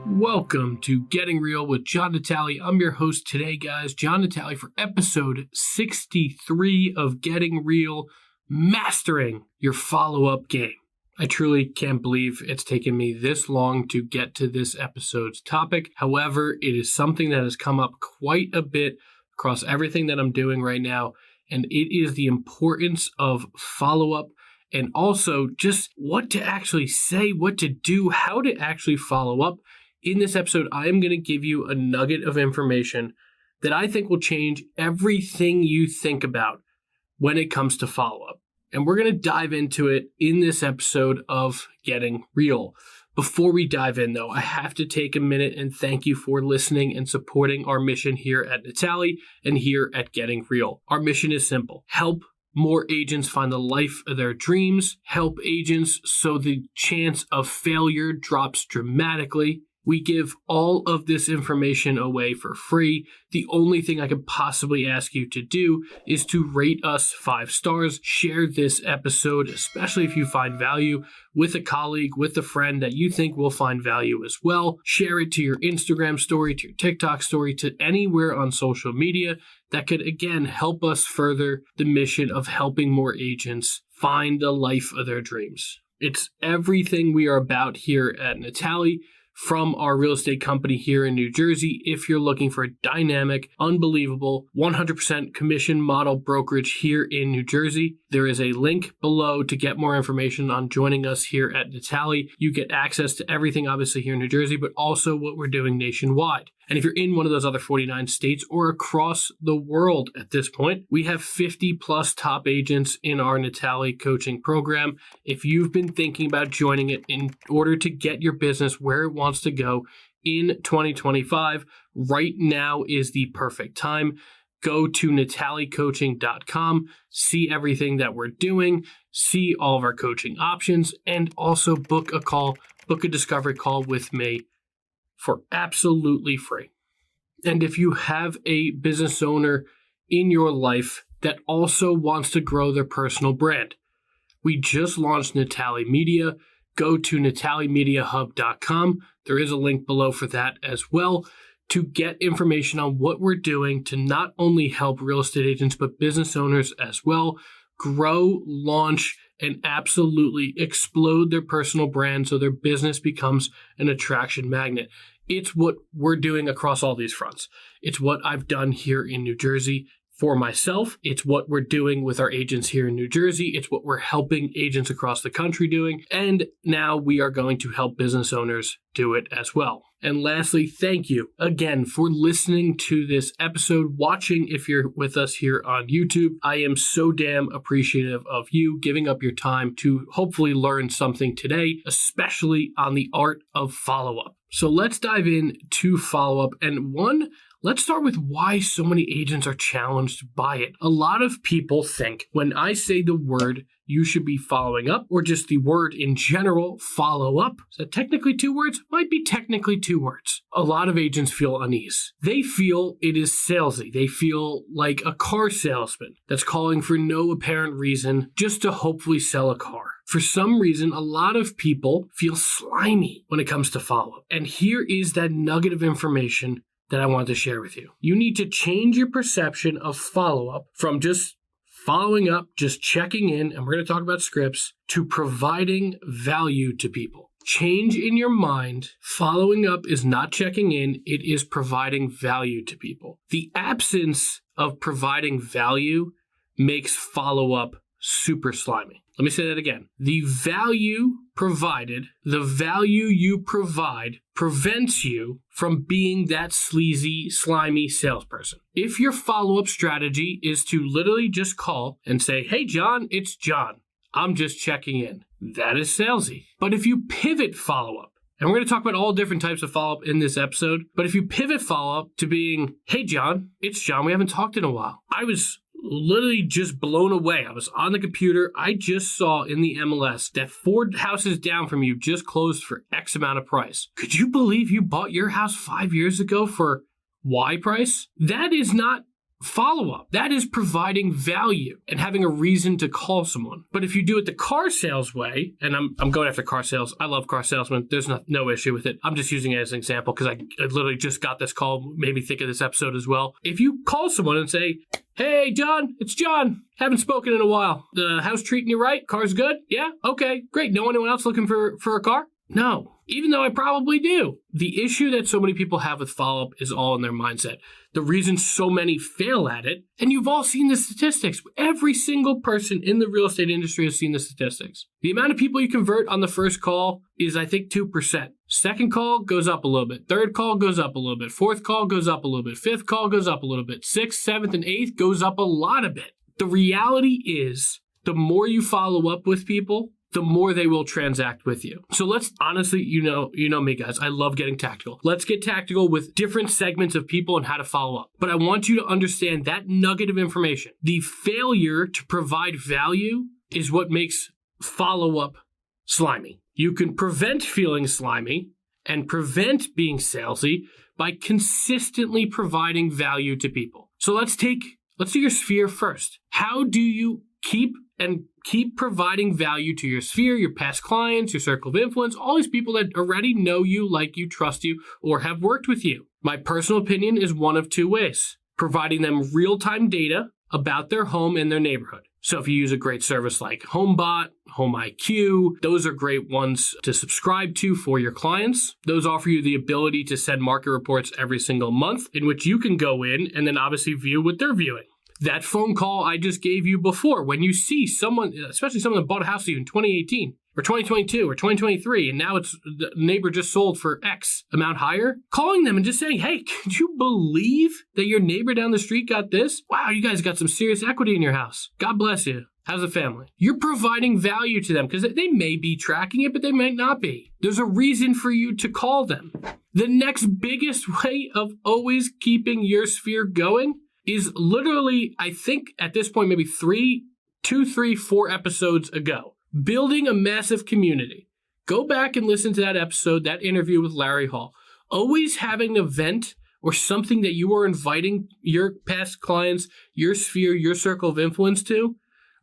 Welcome to Getting Real with John Natale. I'm your host today, guys. John Natale for episode 63 of Getting Real, Mastering Your Follow-Up Game. I truly can't believe it's taken me this long to get to this episode's topic. However, it is something that has come up quite a bit across everything that I'm doing right now, and it is the importance of follow-up and also just what to actually say, what to do, how to actually follow up. In this episode, I am going to give you a nugget of information that I think will change everything you think about when it comes to follow-up. And we're going to dive into it in this episode of Getting Real. Before we dive in, though, I have to take a minute and thank you for listening and supporting our mission here at Natale and here at Getting Real. Our mission is simple. Help more agents find the life of their dreams. Help agents so the chance of failure drops dramatically. We give all of this information away for free. The only thing I could possibly ask you to do is to rate us 5 stars, share this episode, especially if you find value, with a colleague, with a friend that you think will find value as well. Share it to your Instagram story, to your TikTok story, to anywhere on social media that could, again, help us further the mission of helping more agents find the life of their dreams. It's everything we are about here at Natale. From our real estate company here in New Jersey, if you're looking for a dynamic, unbelievable, 100% commission model brokerage here in New Jersey, there is a link below to get more information on joining us here at Natale. You get access to everything, obviously, here in New Jersey, but also what we're doing nationwide. And if you're in one of those other 49 states or across the world at this point, we have 50 plus top agents in our Natale coaching program. If you've been thinking about joining it in order to get your business where it wants to go in 2025, right now is the perfect time. Go to natalecoaching.com, see everything that we're doing, see all of our coaching options, and also book a discovery call with me for absolutely free. And if you have a business owner in your life that also wants to grow their personal brand, we just launched Natale Media. Go to natalemediahub.com. There is a link below for that as well to get information on what we're doing to not only help real estate agents, but business owners as well grow, launch, and absolutely explode their personal brand so their business becomes an attraction magnet. It's what we're doing across all these fronts. It's what I've done here in New Jersey for myself. It's what we're doing with our agents here in New Jersey. It's what we're helping agents across the country doing. And now we are going to help business owners do it as well. And lastly, thank you again for listening to this episode, watching if you're with us here on YouTube. I am so damn appreciative of you giving up your time to hopefully learn something today, especially on the art of follow-up. So let's dive in to follow-up. And let's start with why so many agents are challenged by it. A lot of people think when I say the word, you should be following up, or just the word in general, follow up. Is that technically 2 words? Might be technically 2 words. A lot of agents feel unease. They feel it is salesy. They feel like a car salesman that's calling for no apparent reason just to hopefully sell a car. For some reason, a lot of people feel slimy when it comes to follow-up. And here is that nugget of information that I want to share with you. You need to change your perception of follow-up from just following up, just checking in, and we're going to talk about scripts, to providing value to people. Change in your mind. Following up is not checking in. It is providing value to people. The absence of providing value makes follow-up super slimy. Let me say that again. The value provided, the value you provide prevents you from being that sleazy, slimy salesperson. If your follow-up strategy is to literally just call and say, "Hey, John, it's John. I'm just checking in," that is salesy. But if you pivot follow-up, and we're going to talk about all different types of follow-up in this episode, but if you pivot follow-up to being, "Hey, John, it's John. We haven't talked in a while. I was literally just blown away. I was on the computer. I just saw in the MLS that 4 houses down from you just closed for X amount of price. Could you believe you bought your house 5 years ago for Y price?" That is not follow-up. That is providing value and having a reason to call someone. But if you do it the car sales way, and I'm going after car sales. I love car salesmen. There's no issue with it. I'm just using it as an example because I literally just got this call, made me think of this episode as well. If you call someone and say, "Hey, John, it's John. Haven't spoken in a while. The house treating you right? Car's good? Yeah? Okay, great. Know anyone else looking for a car?" No, even though I probably do. The issue that so many people have with follow-up is all in their mindset. The reason so many fail at it, and you've all seen the statistics. Every single person in the real estate industry has seen the statistics. The amount of people you convert on the first call is, I think, 2%. Second call goes up a little bit. Third call goes up a little bit. Fourth call goes up a little bit. Fifth call goes up a little bit. Sixth, seventh, and eighth goes up a lot of bit. The reality is, the more you follow up with people, the more they will transact with you. So let's honestly, you know me, guys. I love getting tactical. Let's get tactical with different segments of people and how to follow up. But I want you to understand that nugget of information. The failure to provide value is what makes follow-up slimy. You can prevent feeling slimy and prevent being salesy by consistently providing value to people. So let's do your sphere first. How do you keep providing value to your sphere, your past clients, your circle of influence, all these people that already know you, like you, trust you, or have worked with you? My personal opinion is one of two ways: providing them real-time data about their home and their neighborhood. So if you use a great service like HomeBot, HomeIQ, those are great ones to subscribe to for your clients. Those offer you the ability to send market reports every single month in which you can go in and then obviously view what they're viewing. That phone call I just gave you before, when you see someone, especially someone that bought a house to you in 2018 or 2022 or 2023, and now it's the neighbor just sold for X amount higher, calling them and just saying, "Hey, could you believe that your neighbor down the street got this? Wow, you guys got some serious equity in your house. God bless you. How's the family?" You're providing value to them because they may be tracking it, but they might not be. There's a reason for you to call them. The next biggest way of always keeping your sphere going is literally, I think at this point, maybe 4 episodes ago, building a massive community. Go back and listen to that episode, that interview with Larry Hall. Always having an event or something that you are inviting your past clients, your sphere, your circle of influence to,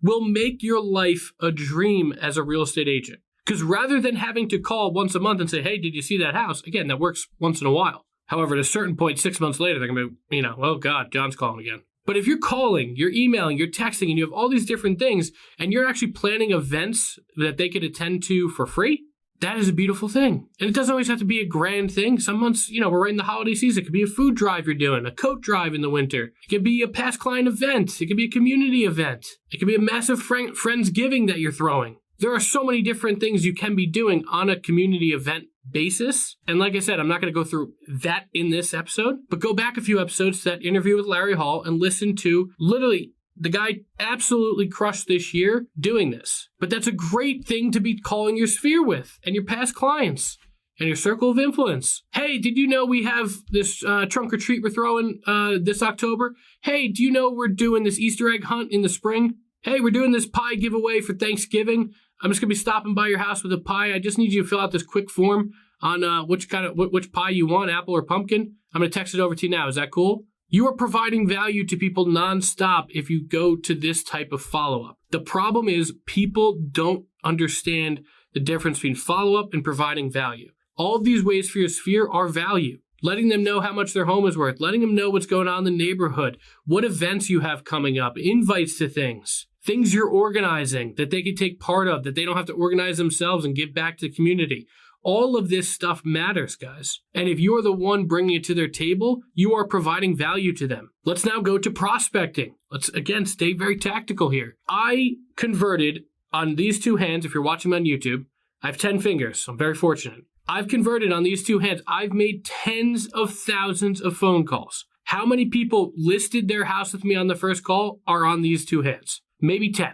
will make your life a dream as a real estate agent. Because rather than having to call once a month and say, "Hey, did you see that house?" Again, that works once in a while. However, at a certain point, 6 months later, they're going to be, "Oh God, John's calling again." But if you're calling, you're emailing, you're texting, and you have all these different things, and you're actually planning events that they could attend to for free, that is a beautiful thing. And it doesn't always have to be a grand thing. Some months, we're right in the holiday season. It could be a food drive you're doing, a coat drive in the winter. It could be a past client event. It could be a community event. It could be a massive Friendsgiving that you're throwing. There are so many different things you can be doing on a community event basis. And like I said, I'm not going to go through that in this episode, but go back a few episodes to that interview with Larry Hall and listen to literally the guy absolutely crushed this year doing this. But that's a great thing to be calling your sphere with and your past clients and your circle of influence. "Hey, did you know we have this trunk or treat we're throwing this October? Hey, do you know we're doing this Easter egg hunt in the spring? Hey, we're doing this pie giveaway for Thanksgiving. I'm just going to be stopping by your house with a pie. I just need you to fill out this quick form on which pie you want, apple or pumpkin. I'm going to text it over to you now. Is that cool?" You are providing value to people nonstop if you go to this type of follow-up. The problem is people don't understand the difference between follow-up and providing value. All of these ways for your sphere are value. Letting them know how much their home is worth, letting them know what's going on in the neighborhood, what events you have coming up, invites to things you're organizing that they can take part of, that they don't have to organize themselves and give back to the community. All of this stuff matters, guys. And if you're the one bringing it to their table, you are providing value to them. Let's now go to prospecting. Let's, again, stay very tactical here. I converted on these two hands, if you're watching me on YouTube, I have 10 fingers. So I'm very fortunate. I've converted on these two hands. I've made tens of thousands of phone calls. How many people listed their house with me on the first call are on these two hands? Maybe 10.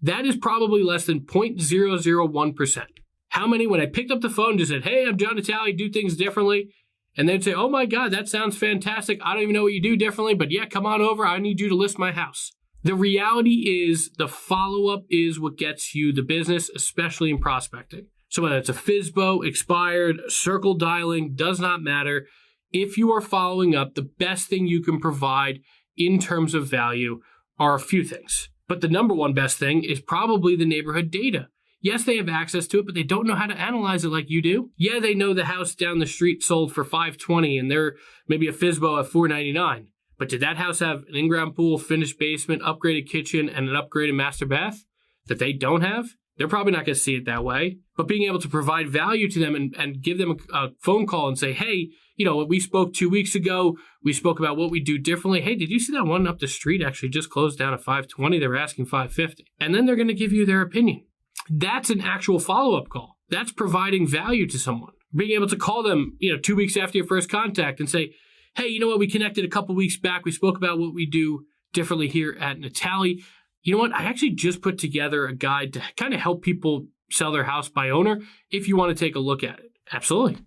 That is probably less than 0.001%. How many, when I picked up the phone, just said, "Hey, I'm John Natale, do things differently," and they'd say, "Oh my God, that sounds fantastic. I don't even know what you do differently, but yeah, come on over. I need you to list my house." The reality is the follow-up is what gets you the business, especially in prospecting. So whether it's a FSBO, expired, circle dialing, does not matter. If you are following up, the best thing you can provide in terms of value are a few things. But the number one best thing is probably the neighborhood data. Yes, they have access to it, but they don't know how to analyze it like you do. Yeah, they know the house down the street sold for $520 and they're maybe a FSBO at $499. But did that house have an in-ground pool, finished basement, upgraded kitchen, and an upgraded master bath that they don't have? They're probably not going to see it that way. But being able to provide value to them and give them a phone call and say, hey, we spoke 2 weeks ago. We spoke about what we do differently. Hey, did you see that one up the street actually just closed down at $520? They were asking $550. And then they're going to give you their opinion. That's an actual follow-up call. That's providing value to someone. Being able to call them, 2 weeks after your first contact and say, hey, you know what? We connected a couple weeks back. We spoke about what we do differently here at Natale. You know what? I actually just put together a guide to kind of help people sell their house by owner if you want to take a look at it. Absolutely.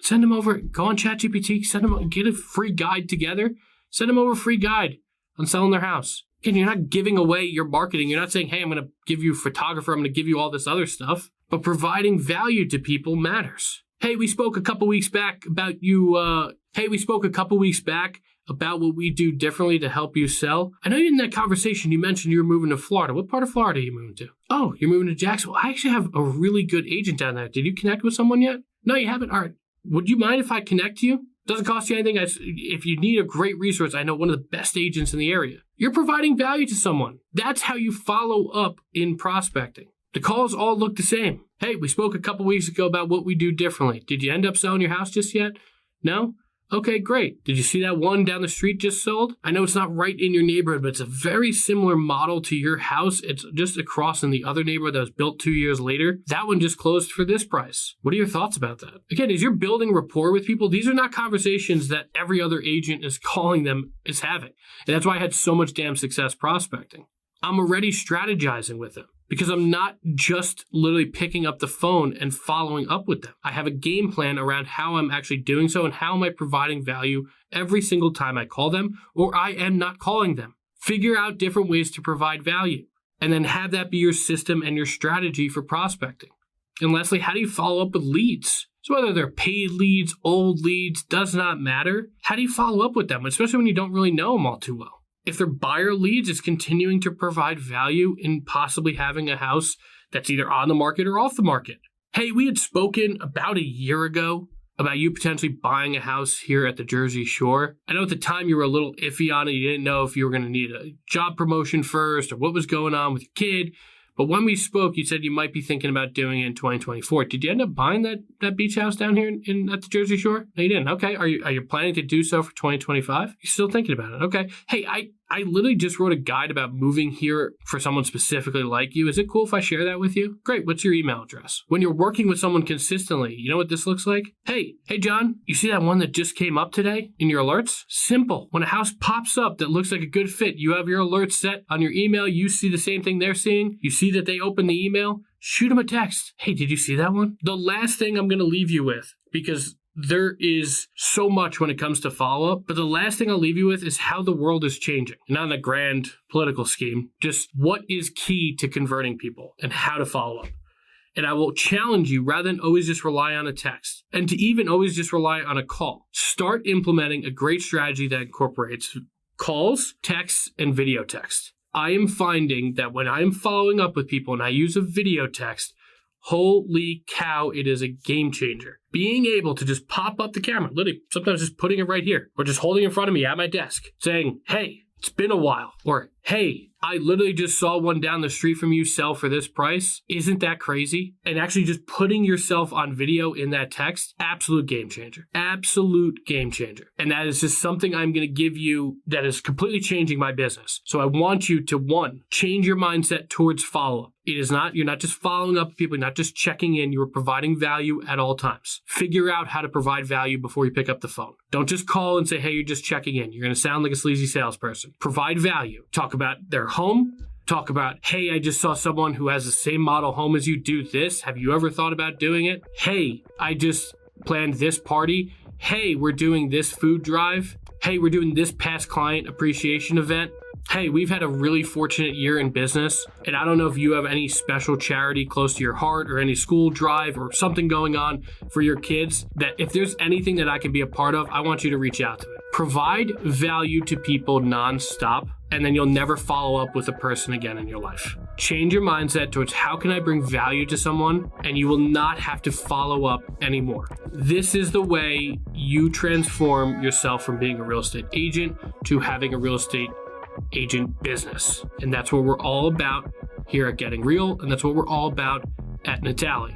Send them over. Go on ChatGPT. Get a free guide together. Send them over a free guide on selling their house. Again, you're not giving away your marketing. You're not saying, hey, I'm going to give you a photographer. I'm going to give you all this other stuff. But providing value to people matters. Hey, we spoke a couple weeks back about what we do differently to help you sell. I know in that conversation you mentioned you were moving to Florida. What part of Florida are you moving to? Oh, you're moving to Jacksonville. I actually have a really good agent down there. Did you connect with someone yet? No, you haven't? All right. Would you mind if I connect you? Doesn't cost you anything. If you need a great resource, I know one of the best agents in the area. You're providing value to someone. That's how you follow up in prospecting. The calls all look the same. Hey, we spoke a couple weeks ago about what we do differently. Did you end up selling your house just yet? No? Okay, great. Did you see that one down the street just sold? I know it's not right in your neighborhood, but it's a very similar model to your house. It's just across in the other neighborhood that was built 2 years later. That one just closed for this price. What are your thoughts about that? Again, as you're building rapport with people, these are not conversations that every other agent is calling them is having. And that's why I had so much damn success prospecting. I'm already strategizing with them because I'm not just literally picking up the phone and following up with them. I have a game plan around how I'm actually doing so and how am I providing value every single time I call them or I am not calling them. Figure out different ways to provide value and then have that be your system and your strategy for prospecting. And lastly, how do you follow up with leads? So whether they're paid leads, old leads, does not matter. How do you follow up with them, especially when you don't really know them all too well? If they're buyer leads, it's continuing to provide value in possibly having a house that's either on the market or off the market. Hey, we had spoken about a year ago about you potentially buying a house here at the Jersey Shore. I know at the time you were a little iffy on it. You didn't know if you were going to need a job promotion first or what was going on with your kid. But when we spoke, you said you might be thinking about doing it in 2024. Did you end up buying that beach house down here at the Jersey Shore? No, you didn't. Okay. Are you planning to do so for 2025? You're still thinking about it. Okay. Hey, I literally just wrote a guide about moving here for someone specifically like you. Is it cool if I share that with you? Great. What's your email address? When you're working with someone consistently, you know what this looks like? Hey, John, you see that one that just came up today in your alerts? Simple. When a house pops up that looks like a good fit, you have your alerts set on your email. You see the same thing they're seeing. You see that they open the email. Shoot them a text. Hey, did you see that one? The last thing I'm going to leave you with, because there is so much when it comes to follow-up, but the last thing I'll leave you with is how the world is changing. Not in a grand political scheme, just what is key to converting people and how to follow up. And I will challenge you, rather than always just rely on a text and to even always just rely on a call, start implementing a great strategy that incorporates calls, texts, and video text. I am finding that when I'm following up with people and I use a video text, holy cow, it is a game changer. Being able to just pop up the camera, literally sometimes just putting it right here or just holding it in front of me at my desk saying, hey, it's been a while, or hey, I literally just saw one down the street from you sell for this price. Isn't that crazy? And actually just putting yourself on video in that text, absolute game changer. Absolute game changer. And that is just something I'm going to give you that is completely changing my business. So I want you to, one, change your mindset towards follow-up. You're not just following up with people, you're not just checking in, you are providing value at all times. Figure out how to provide value before you pick up the phone. Don't just call and say, hey, you're just checking in. You're going to sound like a sleazy salesperson. Provide value. Talk about their home. Talk about, hey, I just saw someone who has the same model home as you do this. Have you ever thought about doing it? Hey, I just planned this party. Hey, we're doing this food drive. Hey, we're doing this past client appreciation event. Hey, we've had a really fortunate year in business, and I don't know if you have any special charity close to your heart or any school drive or something going on for your kids that if there's anything that I can be a part of, I want you to reach out to me. Provide value to people nonstop, and then you'll never follow up with a person again in your life. Change your mindset towards how can I bring value to someone, and you will not have to follow up anymore. This is the way you transform yourself from being a real estate agent to having a real estate agent business. And that's what we're all about here at Getting Real, and that's what we're all about at Natale.